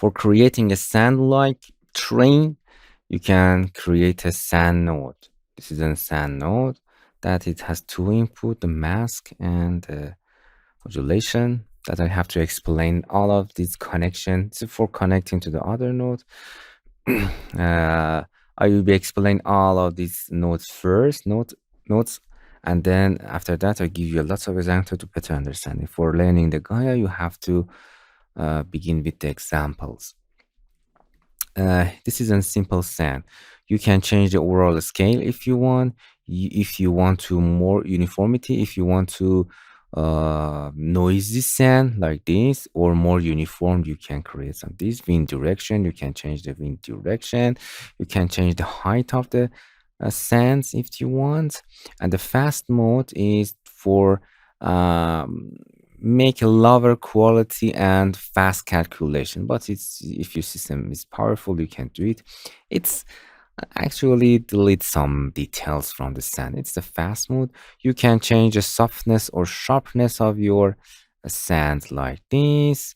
For creating a sand-like train, you can create a sand node. This is a sand node that it has two input, the mask and the modulation, that I have to explain all of these connections for connecting to the other node. I will be explaining all of these nodes first, nodes, and then after that I give you lots of examples to better understand. For learning the Gaea, you have to begin with the examples. This is a simple sand. You can change the overall scale if you want. If you want to more uniformity, if you want to noisy sand like this or more uniform, you can create some this wind direction. You can change the wind direction. You can change the height of the sands if you want. And the fast mode is for make a lower quality and fast calculation, but it's if your system is powerful, you can do it. It's actually delete some details from the sand. It's the fast mode. You can change the softness or sharpness of your sand like this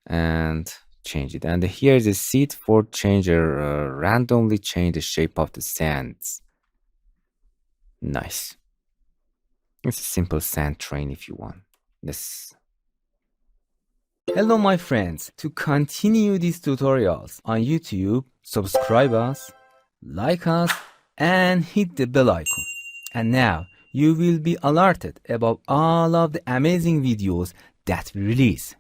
and change it. And here's a seed for randomly change the shape of the sands. Nice. It's a simple sand train if you want. Yes. Hello my friends, to continue these tutorials on YouTube, subscribe us, like us, and hit the bell icon. And now you will be alerted about all of the amazing videos that we release.